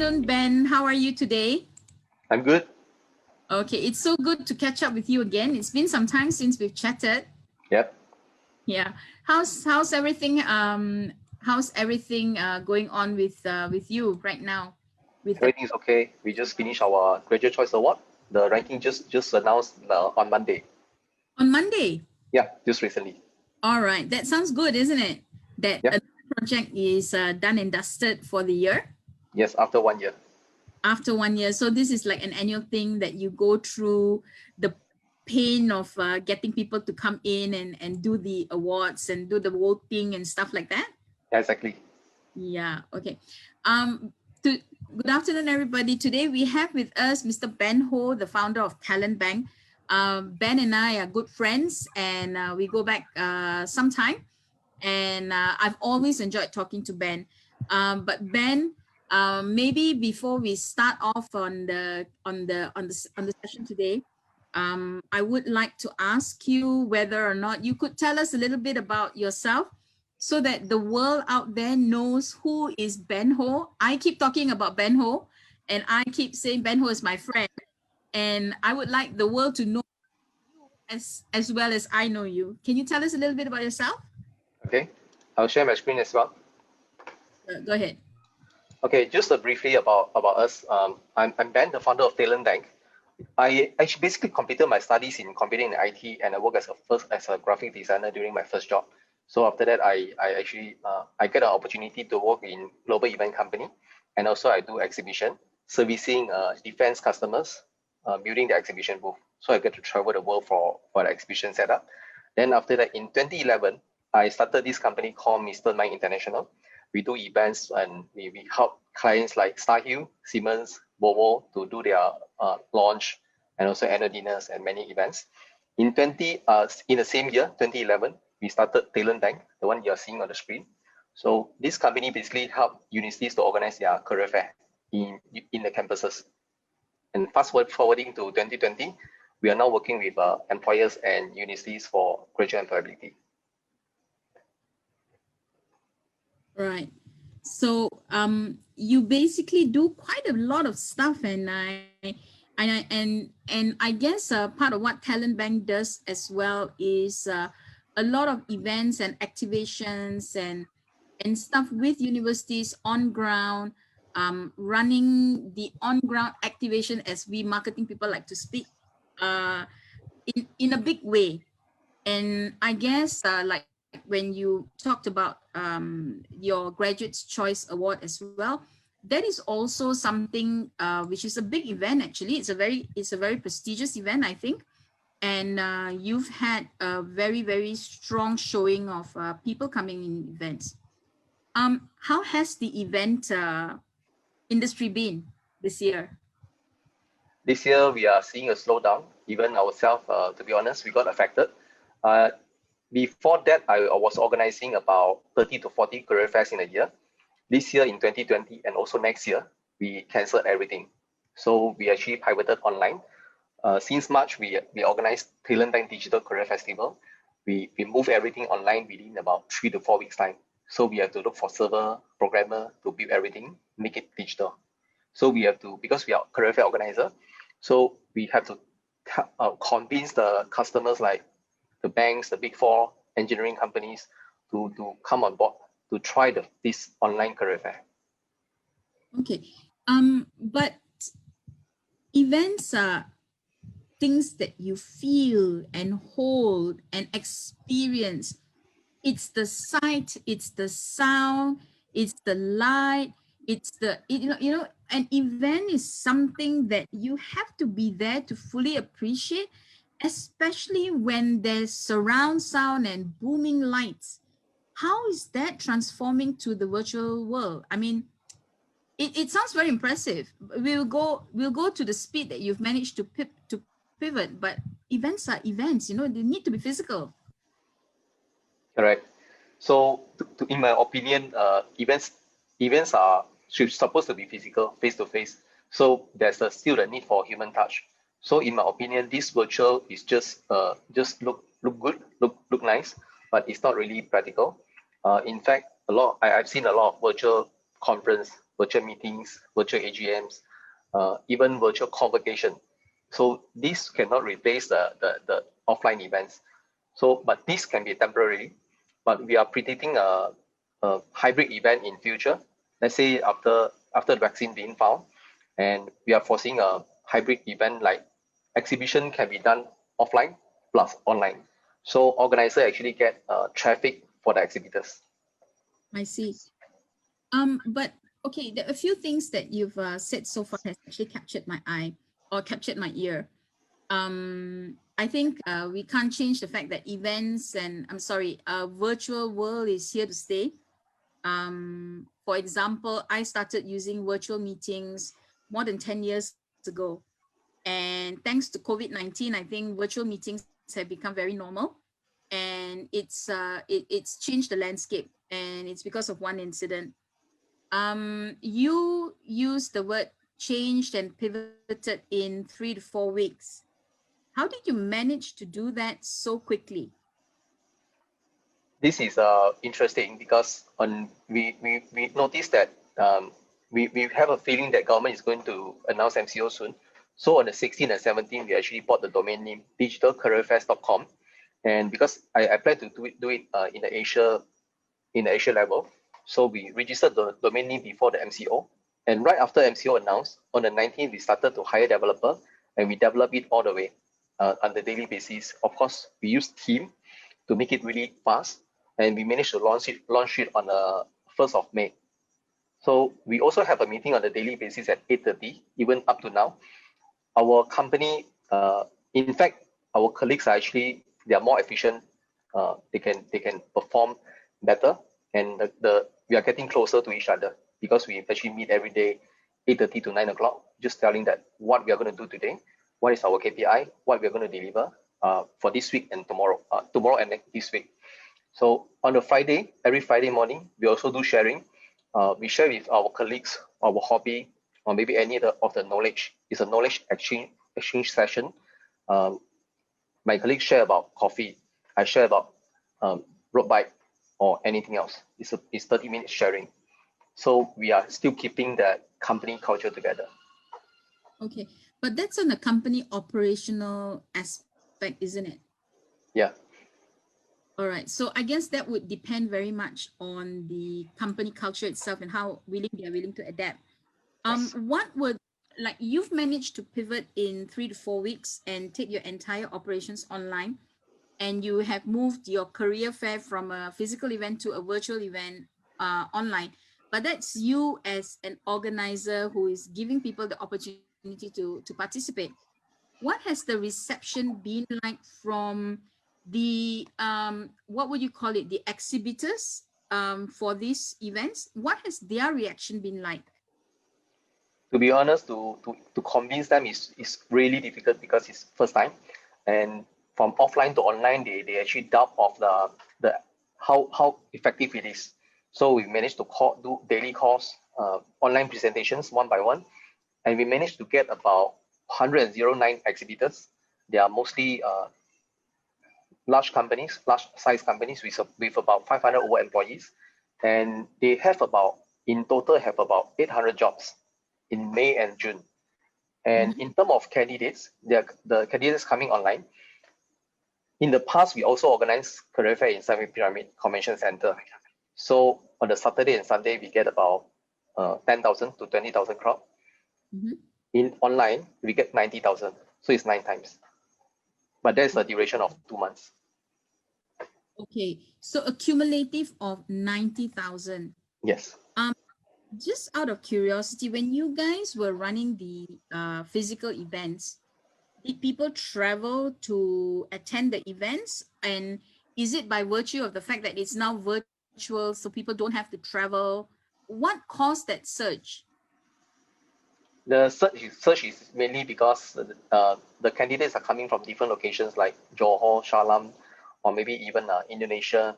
afternoon, Ben. How are you today? I'm good. Okay, it's so good to catch up with you again. It's been some time since we've chatted. Yep. Yeah. How's everything? How's everything going on with you right now? Everything's okay. We just finished our Graduate Choice Award. The ranking just announced on Monday. On Monday? Yeah, just recently. All right. That sounds good, isn't it? That Yep. a project is done and dusted for the year? Yes, after 1 year. After 1 year. So this is like an annual thing that you go through the pain of getting people to come in and do the awards and do the voting and stuff like that? Yeah, exactly. Yeah, okay. Good afternoon, everybody. Today we have with us Mr. Ben Ho, the founder of TalentBank. Ben and I are good friends and we go back some time. And I've always enjoyed talking to Ben. But Ben, maybe before we start off on the session today, I would like to ask you whether or not you could tell us a little bit about yourself so that the world out there knows who is Ben Ho. I keep talking about Ben Ho and I keep saying Ben Ho is my friend. And I would like the world to know you as well as I know you. Can you tell us a little bit about yourself? Okay. I'll share my screen as well. Go ahead. Okay, just briefly about us. I'm Ben, the founder of TalentBank. I basically completed my studies in computing and IT, and I work as a graphic designer during my first job. So after that, I get an opportunity to work in global event company, and also I do exhibition, servicing defense customers, building the exhibition booth. So I get to travel the world for the exhibition setup. Then after that, in 2011, I started this company called Mr. Mind International. We do events and we help clients like Starhue, Siemens, Volvo to do their launch and also annual dinners and many events. In the same year, 2011, we started TalentBank, the one you're seeing on the screen. So this company basically helped universities to organize their career fair in the campuses. And fast forwarding to 2020, we are now working with employers and universities for graduate employability. Right. So you basically do quite a lot of stuff, and I guess part of what TalentBank does as well is a lot of events and activations and stuff with universities on ground, running the on ground activation, as we marketing people like to speak, in a big way. And I guess like when you talked about your Graduates Choice Award as well, that is also something which is a big event. Actually, it's a very prestigious event, I think. And you've had a very strong showing of people coming in events. How has the event industry been this year? This year, we are seeing a slowdown. Even ourselves, to be honest, we got affected. Before that, I was organizing about 30 to 40 career fairs in a year. This year in 2020 and also next year, we canceled everything. So we actually pivoted online. Since March, we organized TalentBank Digital Career Festival. We move everything online within about 3 to 4 weeks time. So we have to look for server, programmer to build everything, make it digital. So we have to, because we are career fair organizer, so we have to convince the customers like the banks, the big four engineering companies to come on board to try this online career fair. Okay, but events are things that you feel and hold and experience. It's the sight, it's the sound, it's the light, it's the, you know, an event is something that you have to be there to fully appreciate, especially when there's surround sound and booming lights. How is that transforming to the virtual world? I mean, it sounds very impressive. We'll go to the speed that you've managed to pivot, but events are events, you know, they need to be physical. Correct. So in my opinion, events are supposed to be physical, face to face. So there's still a need for human touch. So in my opinion, this virtual is just look good, look nice, but it's not really practical. In fact, I've seen a lot of virtual conference virtual meetings, virtual AGMs, even virtual convocation. So this cannot replace the offline events. So, but this can be temporary, but we are predicting a hybrid event in future. Let's say after the vaccine being found, and we are foreseeing a hybrid event like exhibition can be done offline plus online. So organizer actually get traffic for the exhibitors. I see. But okay, there are a few things that you've said so far has actually captured my eye or captured my ear. I think we can't change the fact that events and virtual world is here to stay. For example, I started using virtual meetings more than 10 years ago. And thanks to COVID-19, I think virtual meetings have become very normal. And it's changed the landscape. And it's because of one incident. You used the word changed and pivoted in 3 to 4 weeks. How did you manage to do that so quickly? This is interesting because we noticed that we have a feeling that government is going to announce MCO soon. So on the 16th and 17th, we actually bought the domain name digitalcareerfairs.com. And because I plan to do it in the Asia level, so we registered the domain name before the MCO. And right after MCO announced, on the 19th, we started to hire developer and we develop it all the way on the daily basis. Of course, we use team to make it really fast, and we managed to launch it on the 1st of May. So we also have a meeting on the daily basis at 8:30, even up to now. Our company, in fact, our colleagues are actually, they are more efficient. They can perform better, and we are getting closer to each other because we actually meet every day, 8:30 to 9 o'clock, just telling that what we are going to do today, what is our KPI, what we are going to deliver for this week and tomorrow and this week. So on the Friday, every Friday morning, we also do sharing. We share with our colleagues our hobby or maybe any of the knowledge. It's a knowledge exchange session. My colleagues share about coffee. I share about road bike or anything else. It's 30 minutes sharing. So we are still keeping the company culture together. Okay, but that's on the company operational aspect, isn't it? Yeah. All right. So I guess that would depend very much on the company culture itself and how willing they are willing to adapt. Yes. What would, like, you've managed to pivot in 3 to 4 weeks and take your entire operations online, and you have moved your career fair from a physical event to a virtual event online. But that's you as an organizer who is giving people the opportunity to participate. What has the reception been like from the what would you call it, the exhibitors for these events? What has their reaction been like? To be honest, to convince them is really difficult because it's first time, and from offline to online, they actually doubt of the how effective it is. So we managed to do daily calls, online presentations one by one, and we managed to get about 109 exhibitors. They are mostly large companies, large size companies with about 500 over employees, and they have about, in total, have about 800 jobs in May and June. And in terms of candidates, the candidates coming online. In the past, we also organized career fair in Seven Pyramid Convention Center. So on the Saturday and Sunday, we get about 10,000 to 20,000 crowd. In online, we get 90,000. So it's 9 times. But there's a duration of 2 months. Okay, so a cumulative of 90,000. Yes. Just out of curiosity, when you guys were running the physical events, did people travel to attend the events? And is it by virtue of the fact that it's now virtual, so people don't have to travel? What caused that surge? The search is mainly because the candidates are coming from different locations like Johor, Shalam, or maybe even Indonesia.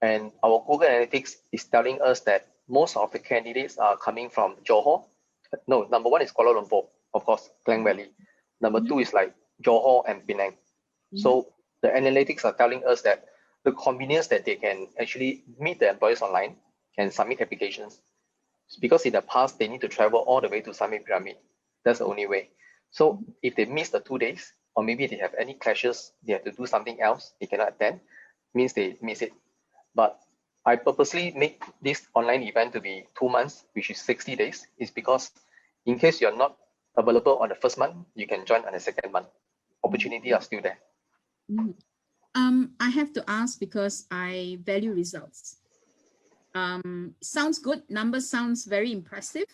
And our Google Analytics is telling us that most of the candidates are coming from Johor. No, number one is Kuala Lumpur, of course, Klang Valley. Number two is like Johor and Penang. So the analytics are telling us that the convenience that they can actually meet the employers online, can submit applications, because in the past, they need to travel all the way to Summit Pyramid. That's the only way. So if they miss the 2 days, or maybe they have any clashes, they have to do something else, they cannot attend, means they miss it. But I purposely make this online event to be 2 months, which is 60 days, is because in case you're not available on the first month, you can join on the second month. Opportunity are still there. I have to ask because I value results. Sounds good. Numbers sounds very impressive,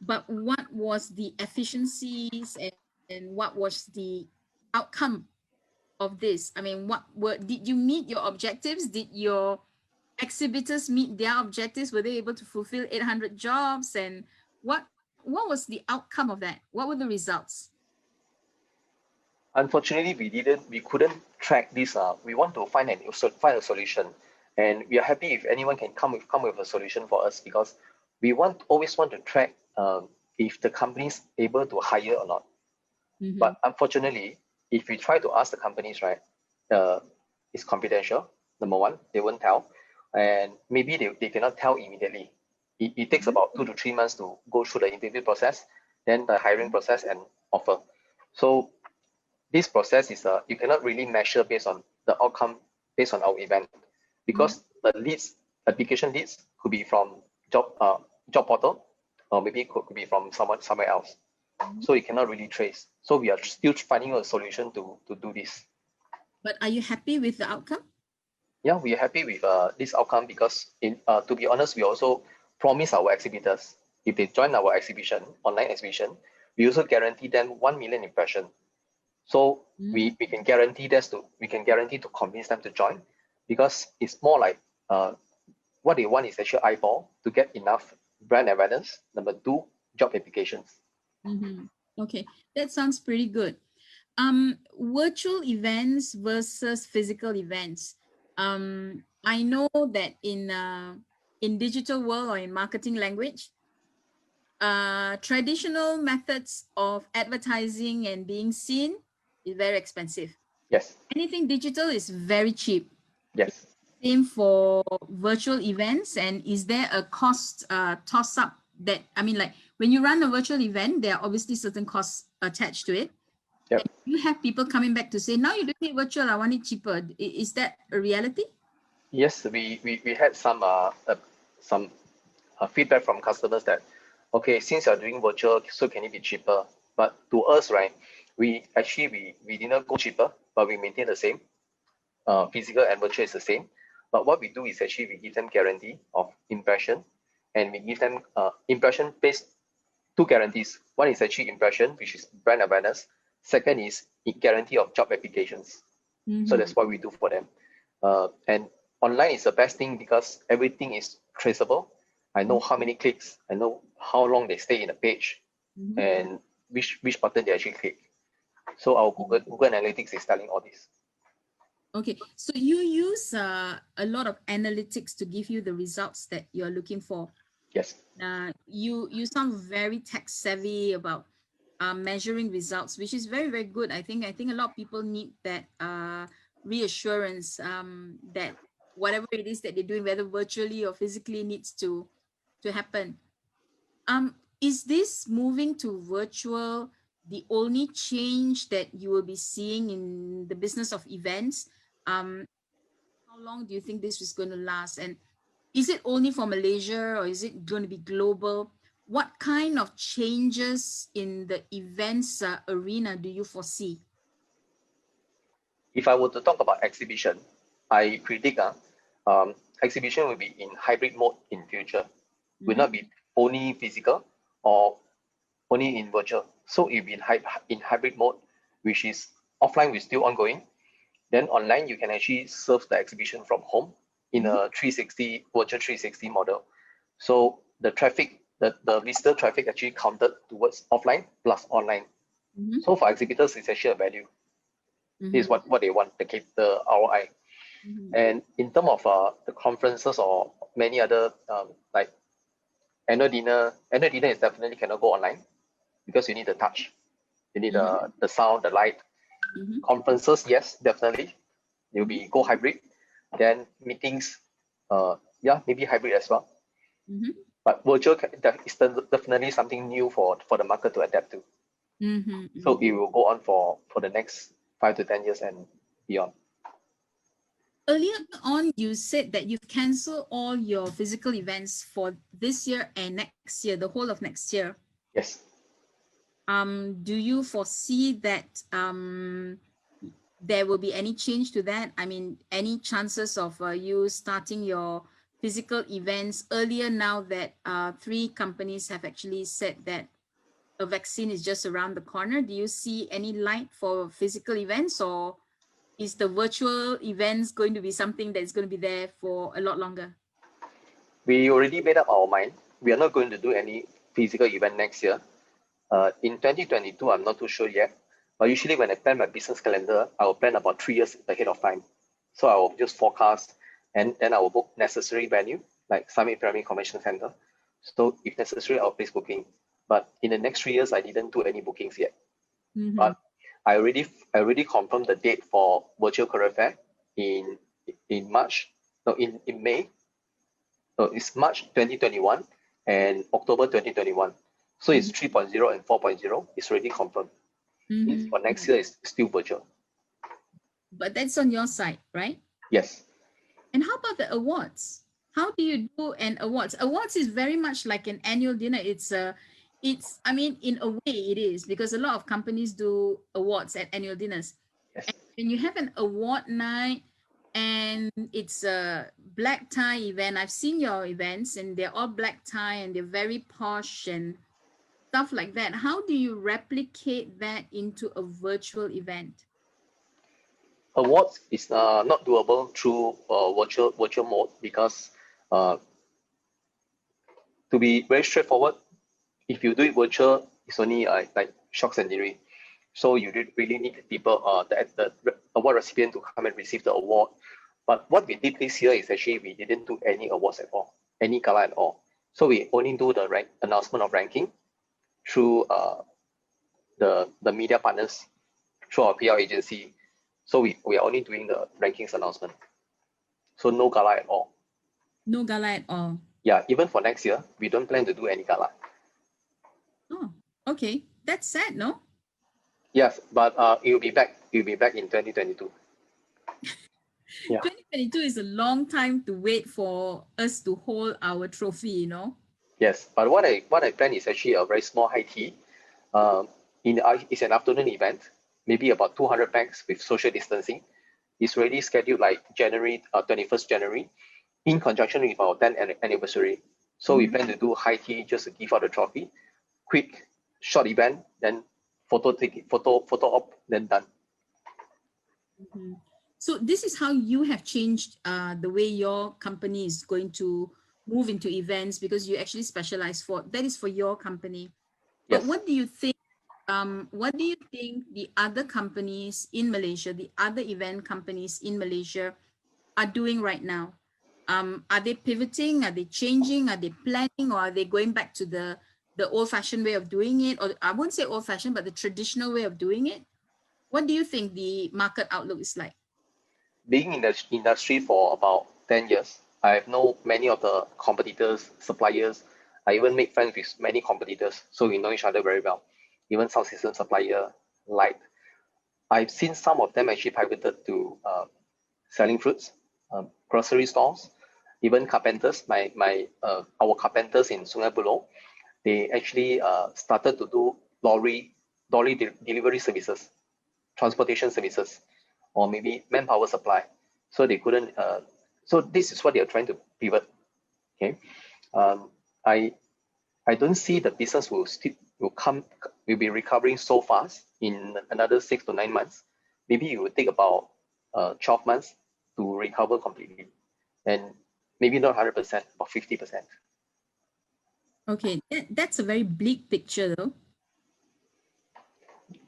but what was the efficiencies and what was the outcome of this? I mean, did you meet your objectives? Did your exhibitors meet their objectives? Were they able to fulfill 800 jobs? And what was the outcome of that? What were the results? Unfortunately, we couldn't track this. We want to find a solution, and we are happy if anyone can come with a solution for us, because we always want to track if the company is able to hire or not. But unfortunately, if we try to ask the companies, right, it's confidential. Number one, they won't tell, and maybe they cannot tell immediately. It takes about 2 to 3 months to go through the interview process, then the hiring process and offer. So this process is you cannot really measure based on the outcome based on our event, because the leads, application leads, could be from job portal, or maybe it could be from somewhere else. So you cannot really trace. So we are still finding a solution to do this. But are you happy with the outcome? Yeah, we are happy with this outcome, because to be honest, we also promise our exhibitors, if they join our exhibition, online exhibition, we also guarantee them 1 million impression. So we can guarantee to convince them to join, because it's more like what they want is actually eyeball to get enough brand awareness. Number 2, job applications. Okay, that sounds pretty good. Virtual events versus physical events. I know that in digital world or in marketing language, traditional methods of advertising and being seen is very expensive. Yes. Anything digital is very cheap. Yes. Same for virtual events. And is there a cost toss up that, I mean, like when you run a virtual event, there are obviously certain costs attached to it. Yep. And you have people coming back to say, now you're doing it virtual, I want it cheaper. Is that a reality? Yes, we had some feedback from customers that, okay, since you're doing virtual, so can it be cheaper? But to us, right, we didn't go cheaper, but we maintain the same. Physical and virtual is the same. But what we do is actually we give them guarantee of impression, and we give them impression based 2 guarantees. One is actually impression, which is brand awareness. Second is guarantee of job applications. So that's what we do for them. And online is the best thing because everything is traceable. I know how many clicks, I know how long they stay in a page, and which button they actually click. So our Google Analytics is telling all this. Okay, so you use a lot of analytics to give you the results that you're looking for. Yes. You sound very tech savvy about measuring results, which is very, very good. I think a lot of people need that reassurance that whatever it is that they're doing, whether virtually or physically, needs to happen. Is this moving to virtual the only change that you will be seeing in the business of events? How long do you think this is going to last? And is it only for Malaysia or is it going to be global? What kind of changes in the events arena do you foresee? If I were to talk about exhibition, I predict exhibition will be in hybrid mode in future. Will not be only physical or only in virtual. So it will be in hybrid mode, which is offline is still ongoing. Then online, you can actually serve the exhibition from home in a 360 virtual 360 model. So the traffic, the visitor traffic actually counted towards offline plus online. So for exhibitors, it's actually a value. This is what they want, the ROI. And in terms of the conferences or many other like annual dinner is definitely cannot go online because you need the touch, you need the sound, the light. Conferences, yes, definitely, they'll be go hybrid. Then meetings, yeah, maybe hybrid as well. But virtual is definitely something new for the market to adapt to. So it will go on for the next 5 to 10 years and beyond. Earlier on, you said that you've canceled all your physical events for this year and next year, the whole of next year. Yes. Do you foresee that there will be any change to that? I mean, any chances of you starting your physical events earlier now that 3 companies have actually said that a vaccine is just around the corner? Do you see any light for physical events, or is the virtual events going to be something that's going to be there for a lot longer? We already made up our mind. We are not going to do any physical event next year. In 2022, I'm not too sure yet. But usually when I plan my business calendar, I will plan about 3 years ahead of time. So I will just forecast, and then I will book necessary venue, like Summit Primary Convention Center. So if necessary, I'll place booking. But in the next 3 years, I didn't do any bookings yet. But I already confirmed the date for virtual career fair in March, no, in May. So it's March 2021 and October 2021. So it's 3.0 and 4.0. It's already confirmed. For next year, it's still virtual. But that's on your side, right? Yes. And how about the awards? How do you do an awards? Awards is very much like an annual dinner. I mean, in a way it is, because a lot of companies do awards at annual dinners. Yes. And when you have an award night and it's a black tie event, I've seen your events and they're all black tie and they're very posh and stuff like that. How do you replicate that into a virtual event? Awards is not doable through virtual mode because to be very straightforward, if you do it virtual, it's only like shocks and delivery. So you really need people, the award recipient to come and receive the award. But what we did this year is actually we didn't do any awards at all, any gala at all. So we only do the announcement of ranking through the media partners, through our PR agency. So we are only doing the rankings announcement. So no gala at all. No gala at all. Yeah, even for next year, we don't plan to do any gala. Oh, okay. That's sad, no? Yes, but it will be back. It will be back in 2022. Yeah. 2022 is a long time to wait for us to hold our trophy, you know? Yes, but what I plan is actually a very small high tea. It's an afternoon event, maybe about 200 packs with social distancing. It's already scheduled like January, 21st January, in conjunction with our 10th anniversary. So we plan to do high tea just to give out the trophy. Quick, short event, then photo op, then done. So this is how you have changed the way your company is going to move into events, because you actually specialize that is for your company. But Yes. what do you think? What do you think the other companies in Malaysia, the other event companies in Malaysia, are doing right now? Are they pivoting? Are they changing? Are they planning? Or are they going back to the old-fashioned way of doing it? Or I won't say old-fashioned, but the traditional way of doing it? What do you think the market outlook is like? Being in the industry for about 10 years, I have known many of the competitors, suppliers. I even make friends with many competitors, so we know each other very well. Even sound system supplier, Light. I've seen some of them actually pivoted to selling fruits, grocery stores, even carpenters. Our carpenters in Sungai Buloh, they actually started to do lorry delivery services, transportation services, or maybe manpower supply. So they couldn't. So this is what they are trying to pivot. Okay, I don't see the business will be recovering so fast in another 6 to 9 months. Maybe it will take about 12 months to recover completely, and maybe not 100%, but 50%. Okay, that's a very bleak picture, though.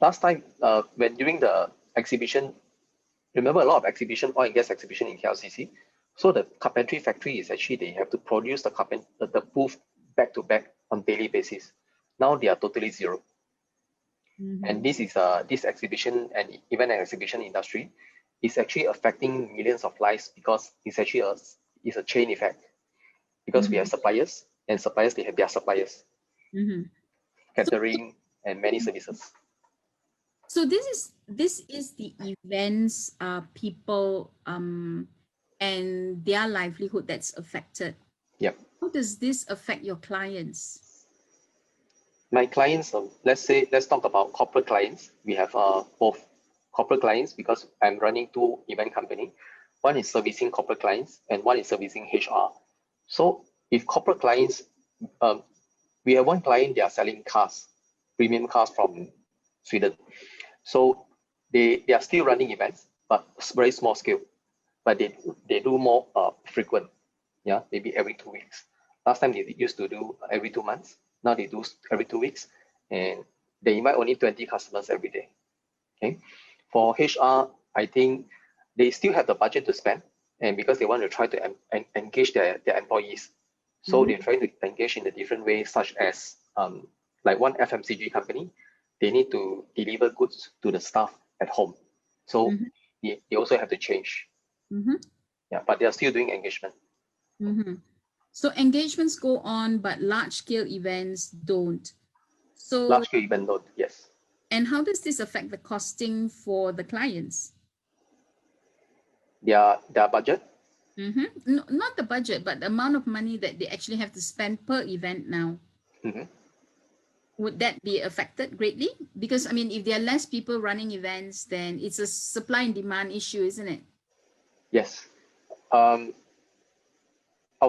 Last time, when during the exhibition, remember a lot of exhibition, oil and gas exhibition in KLCC. So the carpentry factory is actually, they have to produce the booth back to back on daily basis. Now they are totally zero. And this is this exhibition and event and exhibition industry is actually affecting millions of lives, because it's actually a chain effect. Because we have suppliers, and suppliers, they have their suppliers, Mm-hmm. So, catering, and many services. so this is the events people and their livelihood that's affected. Yep. How does this affect your clients? My clients, let's talk about corporate clients. We have both corporate clients because I'm running two event company. One is servicing corporate clients and one is servicing HR. So if corporate clients, we have one client, they are selling cars, premium cars from Sweden. So they are still running events, but very small scale. But they do more frequent, yeah, maybe every 2 weeks. Last time they used to do every 2 months. Now they do every 2 weeks, and they invite only 20 customers every day. Okay, for HR, I think they still have the budget to spend, and because they want to try to engage their employees, so they're trying to engage in a different way, such as like one FMCG company, they need to deliver goods to the staff at home. So they also have to change. Mm-hmm. Yeah, but they are still doing engagement. Mm-hmm. So engagements go on, but large scale events don't. So, Large scale event load, yes. and how does this affect the costing for the clients? Their budget. No, not the budget, but the amount of money that they actually have to spend per event now. Would that be affected greatly? Because I mean, if there are less people running events, then it's a supply and demand issue, isn't it? Yes. Of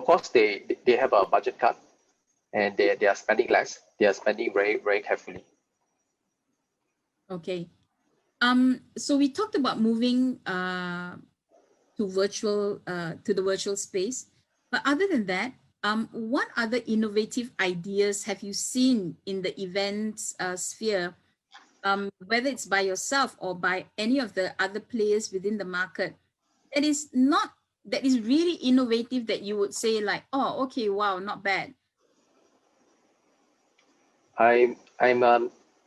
course, they have a budget cut, and they are spending less. They are spending very, very carefully. Okay. So we talked about moving to the virtual space, but other than that, what other innovative ideas have you seen in the events sphere, whether it's by yourself or by any of the other players within the market, that is really innovative, that you would say like, oh, okay, wow, not bad? I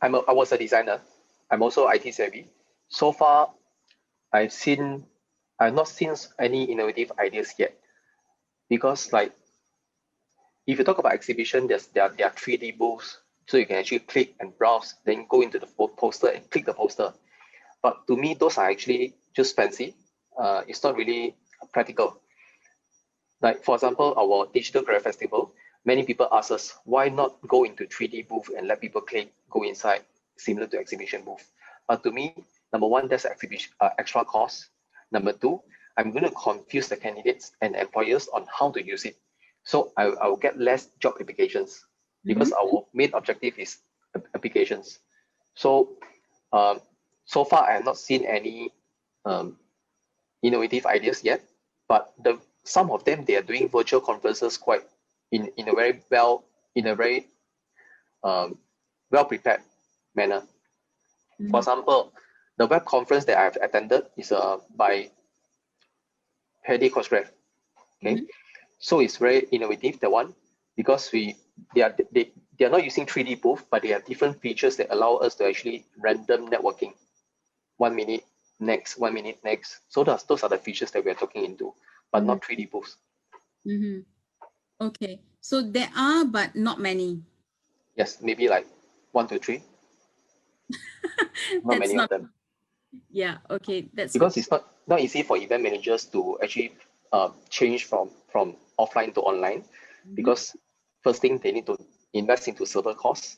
was a designer. I'm also IT savvy. So far, I've not seen any innovative ideas yet, because like if you talk about exhibition, there are 3D booths, so you can actually click and browse, then go into the poster and click the poster. But to me, those are actually just fancy. It's not really practical. Like for example, our digital career festival, many people ask us why not go into 3D booth and let people click, go inside, similar to exhibition booth. But to me, number one, that's exhibition extra cost. Number two, I'm going to confuse the candidates and employers on how to use it. So I will get less job applications, because our main objective is applications. So so far, I have not seen any innovative ideas yet, but some of them, they are doing virtual conferences quite in a very well prepared manner. For example, the web conference that I've attended is by Paddy Cosgrave. Okay, so it's very innovative, that one, because they are not using 3D booth, but they have different features that allow us to actually random networking. 1 minute next, 1 minute next. So those are the features that we are talking into, but not 3D booths. Okay, so there are, but not many. Yes, maybe like 1 to 3. Not many of them. Yeah, okay, that's Because it's not easy for event managers to actually change from offline to online, because first thing, they need to invest into server costs.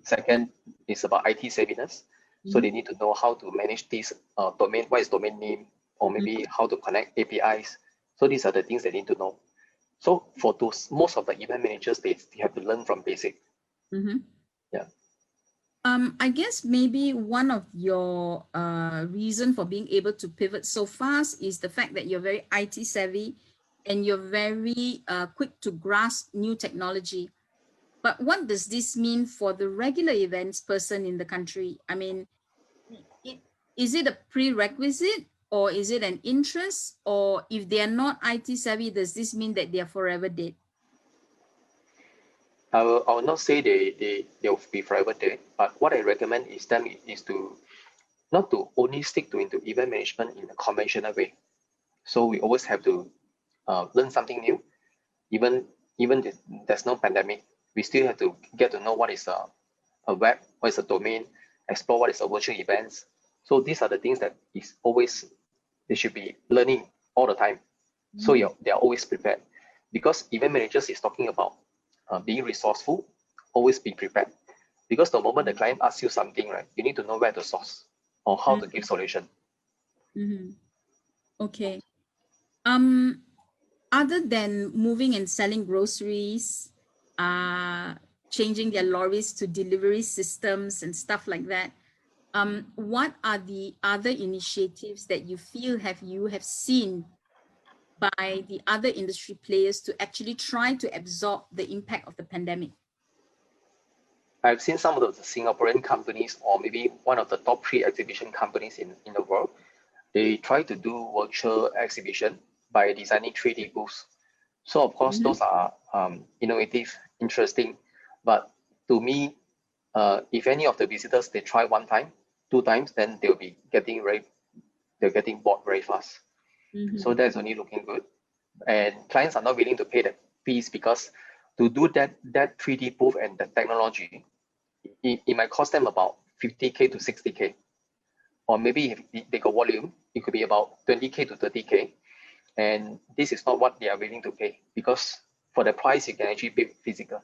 Second is about IT savviness. So they need to know how to manage this domain, what is domain name, or maybe how to connect APIs. So these are the things they need to know. So for those, most of the event managers, they have to learn from basic. Yeah. I guess maybe one of your reason for being able to pivot so fast is the fact that you're very IT savvy and you're very quick to grasp new technology. But what does this mean for the regular events person in the country? I mean, is it a prerequisite, or is it an interest? Or if they are not IT savvy, does this mean that they are forever dead? I will not say they'll be forever dead, but what I recommend is them is to not to only stick to into event management in a conventional way. So we always have to learn something new. Even even if there's no pandemic, we still have to get to know what is a web, what is a domain, explore what is a virtual events. So these are the things that is always, they should be learning all the time. So they are always prepared, because event managers is talking about being resourceful, always be prepared. Because the moment the client asks you something, right, you need to know where to source or how to give solution. Okay. Other than moving and selling groceries, changing their lorries to delivery systems and stuff like that, what are the other initiatives that you feel you have seen by the other industry players to actually try to absorb the impact of the pandemic? I've seen some of the Singaporean companies, or maybe one of the top 3 exhibition companies in the world, they try to do virtual exhibition by designing 3D booths. So of course, those are innovative, interesting. But to me, if any of the visitors, they try 1 time, 2 times, then they'll be getting bored very fast. So that's only looking good. And clients are not willing to pay the fees, because to do that 3D booth and the technology, it might cost them about 50K to 60K. Or maybe if they got volume, it could be about 20K to 30K. And this is not what they are willing to pay, because for the price, you can actually be physical.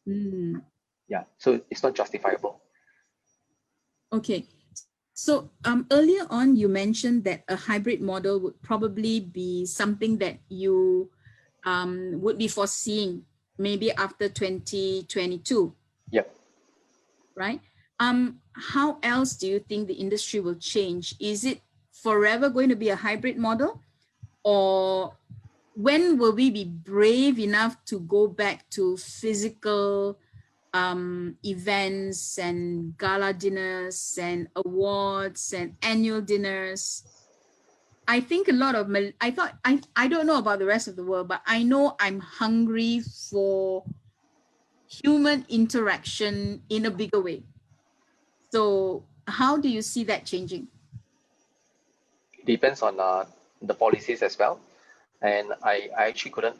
Yeah, so it's not justifiable. Okay. So earlier on, you mentioned that a hybrid model would probably be something that you would be foreseeing maybe after 2022. Yep. Right? How else do you think the industry will change? Is it forever going to be a hybrid model? Or when will we be brave enough to go back to physical events and gala dinners and awards and annual dinners? I think a lot of, I don't know about the rest of the world, but I know I'm hungry for human interaction in a bigger way. So how do you see that changing? It depends on the policies as well. And I actually couldn't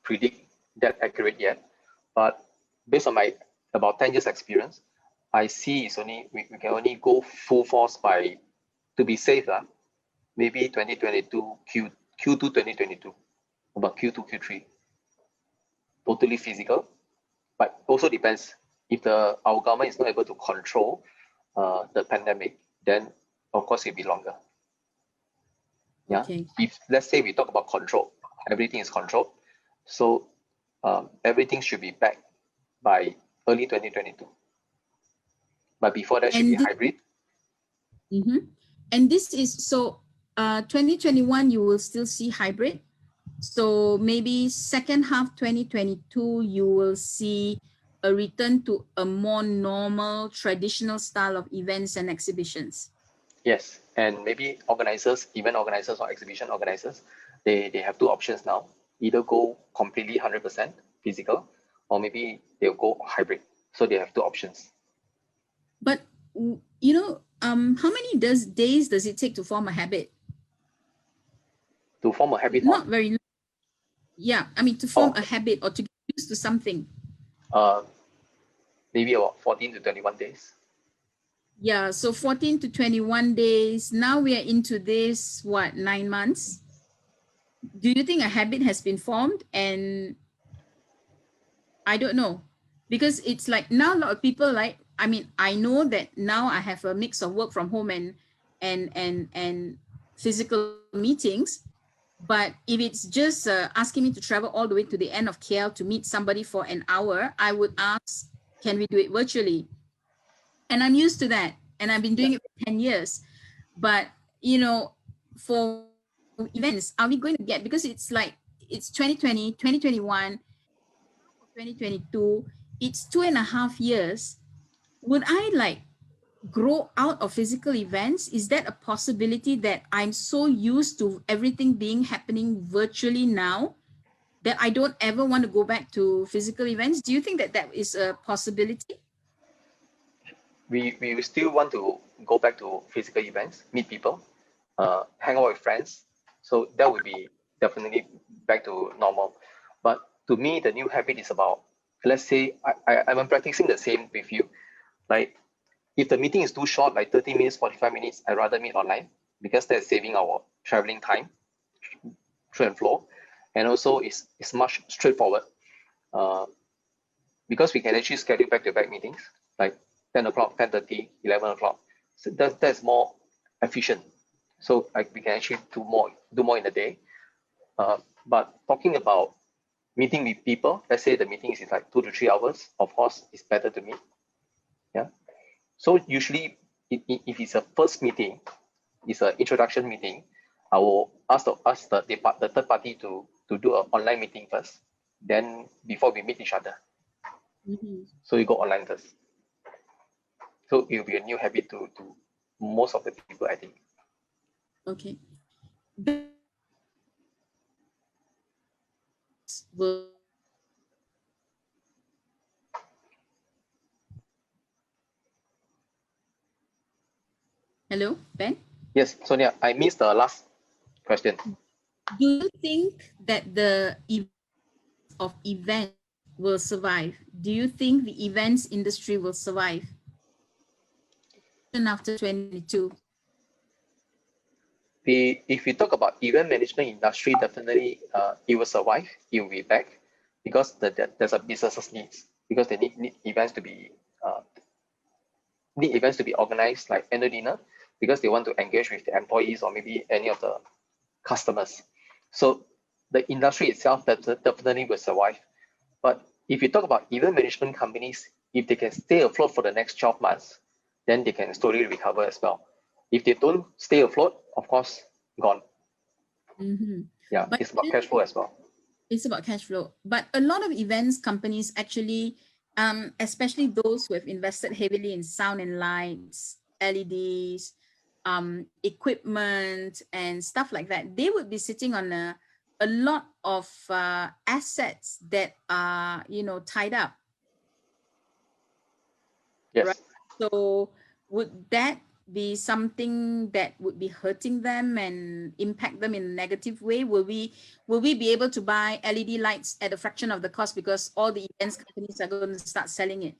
predict that accurate yet. But based on my about 10 years experience, I see it's only, we can only go full force by, to be safe, maybe 2022, Q2 2022, about Q2, Q3. Totally physical, but also depends. If our government is not able to control the pandemic, then of course it'll be longer. Yeah. Okay. If let's say we talk about control, everything is controlled, so everything should be back by early 2022. But before that, should be hybrid. And this is, so 2021, you will still see hybrid. So maybe second half 2022, you will see a return to a more normal, traditional style of events and exhibitions. Yes, and maybe organizers, event organizers or exhibition organizers, they have 2 options now. Either go completely 100% physical, or maybe they'll go hybrid. So they have 2 options. But you know, how many days does it take to form a habit? To form a habit? Not very long. Yeah, I mean, to form a habit or to get used to something. Maybe about 14 to 21 days. Yeah, so 14 to 21 days. Now we are into this, what, 9 months? Do you think a habit has been formed? And I don't know, because it's like now a lot of people, like, I mean, I know that now I have a mix of work from home and physical meetings. But if it's just asking me to travel all the way to the end of KL to meet somebody for an hour, I would ask, can we do it virtually? And I'm used to that. And I've been doing it for 10 years. But, you know, for events, are we going to get, because it's like, it's 2020, 2021, 2022, it's 2.5 years. Would I like grow out of physical events? Is that a possibility, that I'm so used to everything being happening virtually now that I don't ever want to go back to physical events? Do you think that that is a possibility? We still want to go back to physical events, meet people, hang out with friends. So that would be definitely back to normal. But to me, the new habit is about, let's say, I'm practicing the same with you. Like, if the meeting is too short, like 30 minutes, 45 minutes, I'd rather meet online because that's saving our traveling time, through and flow. And also, it's much straightforward because we can actually schedule back-to-back meetings, like 10 o'clock, 10:30, 11 o'clock. So that's more efficient. So we can actually do more in a day. But talking about meeting with people, let's say the meeting is like 2 to 3 hours, of course, it's better to meet. Yeah. So usually, if it's a first meeting, it's an introduction meeting, I will ask the third party to do an online meeting first, then before we meet each other. So you go online first. So it will be a new habit to most of the people, I think. Okay. Hello, Ben? Yes, Sonia, I missed the last question. Do you think that the of events will survive? Do you think the events industry will survive after 2022? If we talk about event management industry, definitely it will survive. It will be back because there's a business needs, because they need events to be organized, like annual dinner, because they want to engage with the employees or maybe any of the customers. So the industry itself definitely will survive. But if you talk about event management companies, if they can stay afloat for the next 12 months, then they can slowly recover as well. If they don't stay afloat, of course, gone. Yeah, But it's about cash flow as well. It's about cash flow. But a lot of events companies actually, especially those who have invested heavily in sound and lights, LEDs, equipment and stuff like that, they would be sitting on a lot of assets that are, tied up. Yes. Right? So would that be something that would be hurting them and impact them in a negative way? Will we be able to buy LED lights at a fraction of the cost because all the events companies are going to start selling it?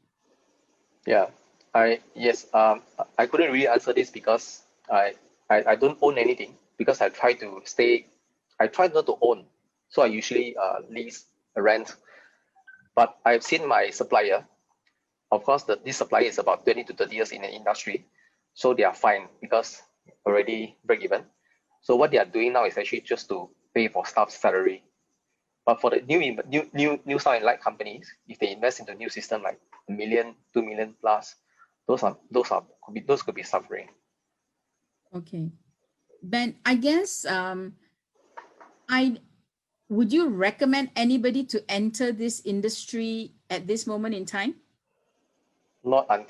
Yeah. Yes. I couldn't really answer this because I don't own anything, because I try not to own. So I usually lease, rent. But I've seen my supplier. Of course, this supplier is about 20 to 30 years in the industry, so they are fine because already break even. So what they are doing now is actually just to pay for staff's salary. But for the new sound and light companies, if they invest into new system like 1 million, 2 million plus, those could be suffering. Okay, Ben, I guess would you recommend anybody to enter this industry at this moment in time? Not in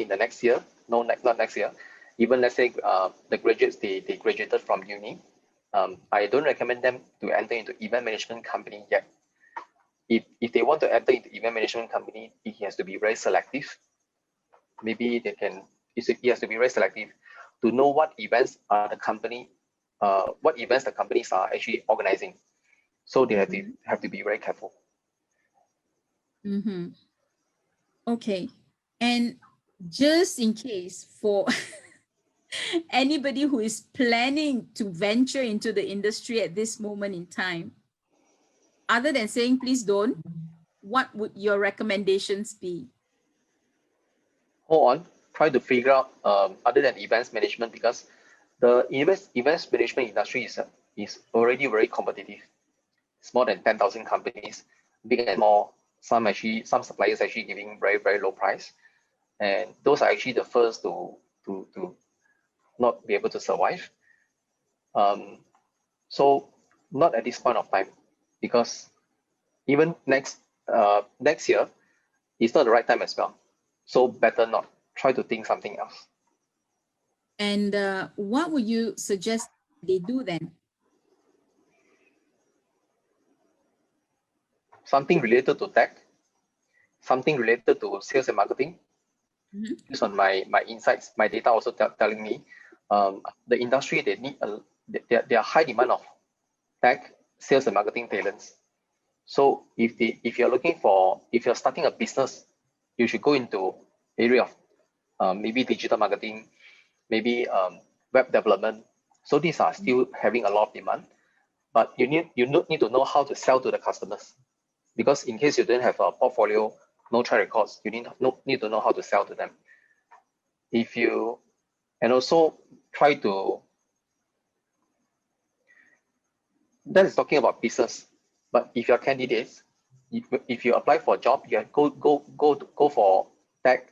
the next year. No, not next year. Even let's say the graduates, they graduated from uni. I don't recommend them to enter into event management company yet. If they want to enter into event management company, it has to be very selective. Maybe it has to be very selective to know what events the companies are actually organizing. So they have to be very careful. Okay, and just in case for anybody who is planning to venture into the industry at this moment in time, other than saying please don't, what would your recommendations be? Hold on, try to figure out other than events management, because the events management industry is already very competitive. It's more than 10,000 companies, big and small. Some suppliers actually giving very, very low price, and those are actually the first to not be able to survive. So not at this point of time, because even next year is not the right time as well. So better not, try to think something else. And what would you suggest they do then? Something related to tech, something related to sales and marketing. Based on my insights, my data also telling me the industry, they need there are high demand of tech, sales and marketing talents. So if you're starting a business, you should go into area of maybe digital marketing, maybe web development. So these are still having a lot of demand, but you need to know how to sell to the customers, because in case you don't have a portfolio, no track records, you need to know how to sell to them. If you and also try to that is talking about business, but if you're candidates, if you apply for a job, you can go for tech,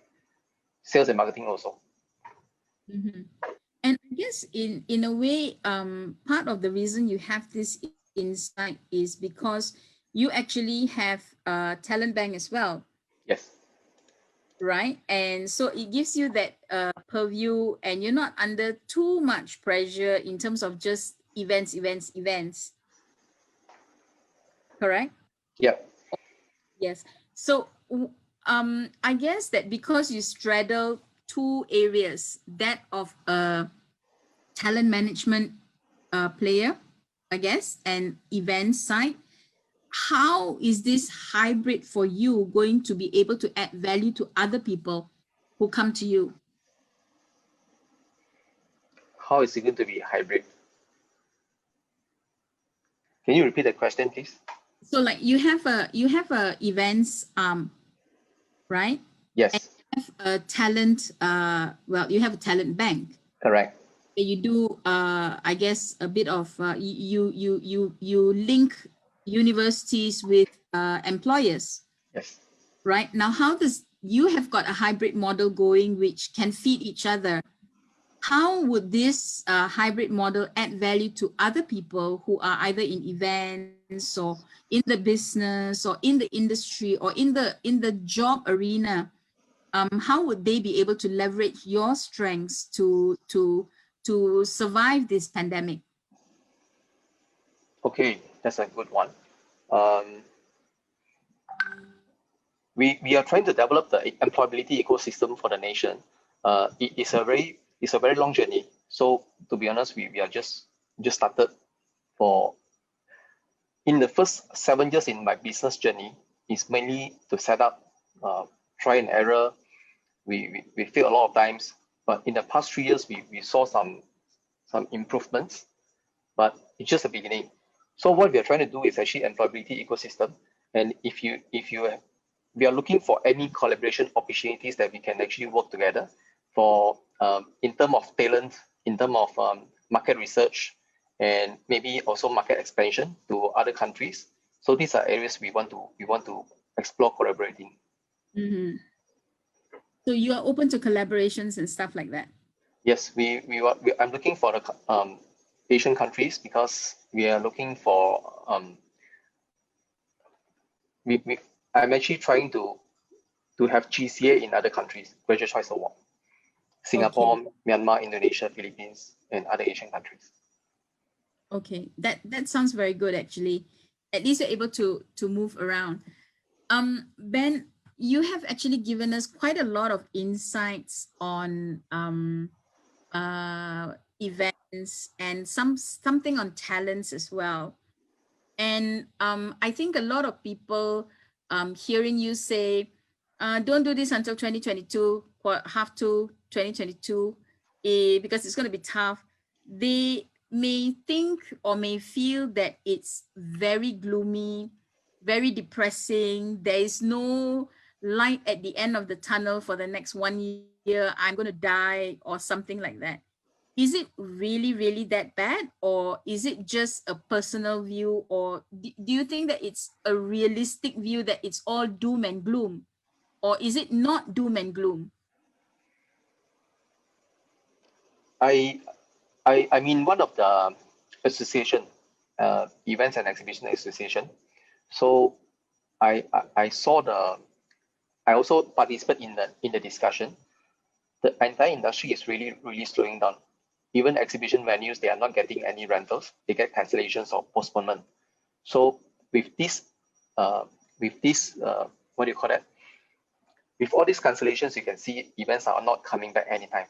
sales and marketing also. Mm-hmm. And I guess in a way, part of the reason you have this insight is because you actually have talent bank as well, Yes. right? And so it gives you that purview, and you're not under too much pressure in terms of just events. Correct? Yeah. Yes. So I guess that because you straddle two areas, that of a talent management player, I guess, and event side, how is this hybrid for you going to be able to add value to other people who come to you? How is it going to be hybrid? Can you repeat the question, please? So like you have a events right? And Yes. you have a talent well, you have a talent bank. Correct. You do I guess a bit of you link universities with employers. Yes. Right now, how does you have got a hybrid model going which can feed each other? How would this hybrid model add value to other people who are either in events or in the business or in the industry or in the job arena? How would they be able to leverage your strengths to survive this pandemic? Okay, that's a good one. Um, we are trying to develop the employability ecosystem for the nation. It's a very long journey. So to be honest, we are just started for in the first 7 years in my business journey is mainly to set up, try and error. We fail a lot of times, but in the past 3 years, we saw some improvements, but it's just the beginning. So what we are trying to do is actually employability ecosystem. And if you we are looking for any collaboration opportunities that we can actually work together for in terms of talent, in terms of market research, and maybe also market expansion to other countries. So these are areas we want to explore collaborating. Mm-hmm. So you are open to collaborations and stuff like that. Yes, I'm looking for the Asian countries because we are looking for we I'm actually trying to have GCA in other countries, graduate choice award. Okay. Singapore, Myanmar, Indonesia, Philippines, and other Asian countries. Okay, that sounds very good actually. At least you're able to move around. Ben, you have actually given us quite a lot of insights on events and something on talents as well. And I think a lot of people hearing you say, don't do this until 2022, or half to 2022, because it's going to be tough. They may think or may feel that it's very gloomy, very depressing. There is no light at the end of the tunnel for the next 1 year. I'm going to die or something like that. Is it really that bad, or is it just a personal view, or do you think that it's a realistic view that it's all doom and gloom, or is it not doom and gloom? I mean one of the association, events and exhibition association. So I saw I also participate in the discussion. The entire industry is really slowing down. Even exhibition venues, they are not getting any rentals. They get cancellations or postponement. So with this, uh, what do you call that? With all these cancellations, you can see events are not coming back anytime.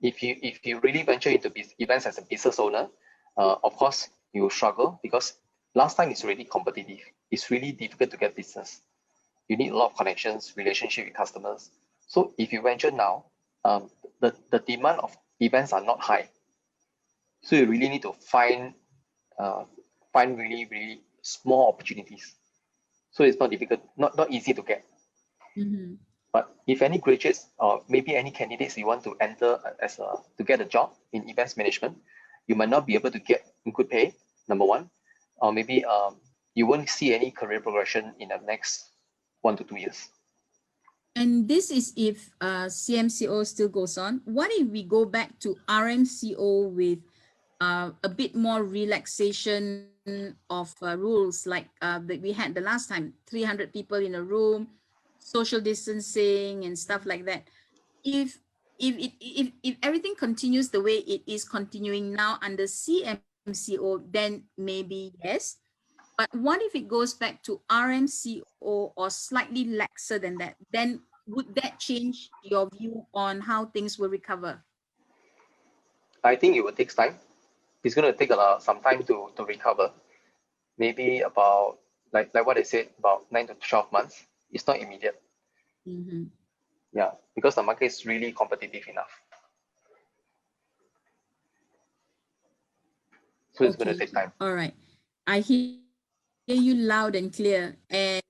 If you really venture into events as a business owner, of course you will struggle because last time it's really competitive. It's really difficult to get business. You need a lot of connections, relationship with customers. So if you venture now, the demand of events are not high. So you really need to find really, really small opportunities. So it's not difficult, not easy to get. Mm-hmm. But if any graduates or maybe any candidates you want to enter to get a job in events management, you might not be able to get good pay, number one, or maybe you won't see any career progression in the next 1 to 2 years. And this is if CMCO still goes on. What if we go back to RMCO with a bit more relaxation of rules like that we had the last time, 300 people in a room, social distancing and stuff like that. If everything continues the way it is continuing now under CMCO, then maybe yes. But what if it goes back to RMCO or slightly laxer than that? Then would that change your view on how things will recover? I think it will take time. It's going to take some time to recover. Maybe about, like what I said, about 9 to 12 months. It's not immediate. Mm-hmm. Yeah, because the market is really competitive enough. So it's going to take time. All right. I hear you loud and clear. And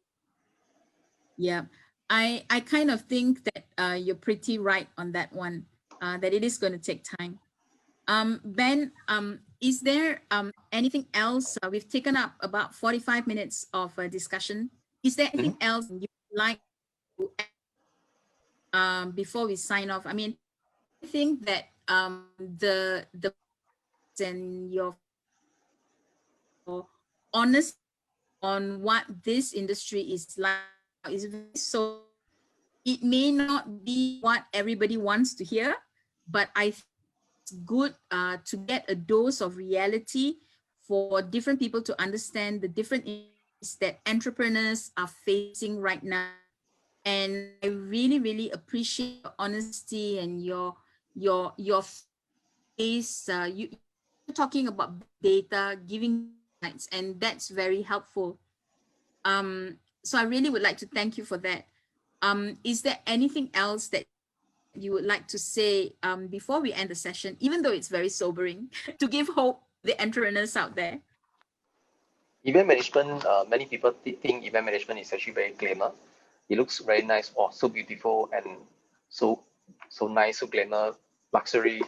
yeah, I kind of think that you're pretty right on that one, that it is going to take time. Ben, is there anything else? We've taken up about 45 minutes of discussion. Is there anything else you'd like to add before we sign off? I mean, I think that the and your honest on what this industry is like is very so. It may not be what everybody wants to hear, but I think it's good to get a dose of reality for different people to understand the different issues that entrepreneurs are facing right now. And I really, really appreciate your honesty and your face. You're talking about data, giving insights, and that's very helpful. So I really would like to thank you for that. Is there anything else that you would like to say before we end the session, even though it's very sobering, to give hope to the entrepreneurs out there? Event management, many people think event management is actually very glamour. It looks very nice, or so beautiful and so nice, so glamour, luxury.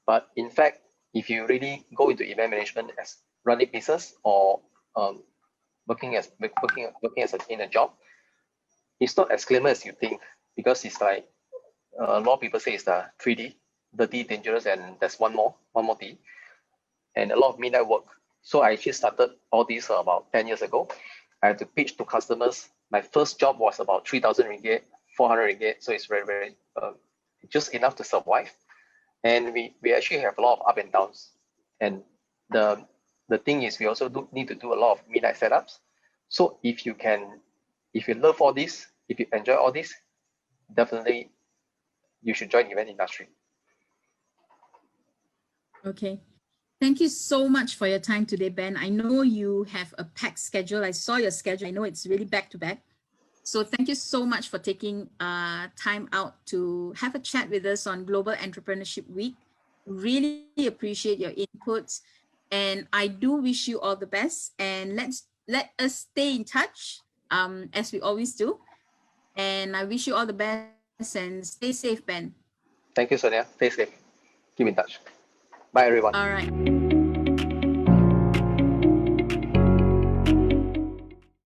But in fact, if you really go into event management as running business or working as in a job, it's not as glamour as you think, because it's like a lot of people say it's the 3D, dirty, dangerous, and there's one more D, and a lot of midnight work. So I actually started all this about 10 years ago. I had to pitch to customers. My first job was about 3,000 ringgit, 400 ringgit. So it's very, very just enough to survive. And we actually have a lot of up and downs. And the thing is, we also need to do a lot of midnight setups. So if you love all this, if you enjoy all this, definitely you should join the event industry. Okay. Thank you so much for your time today, Ben. I know you have a packed schedule. I saw your schedule. I know it's really back to back. So thank you so much for taking time out to have a chat with us on Global Entrepreneurship Week. Really appreciate your inputs. And I do wish you all the best. And let us stay in touch as we always do. And I wish you all the best and stay safe, Ben. Thank you, Sonia. Stay safe. Keep in touch. Bye, everyone. All right.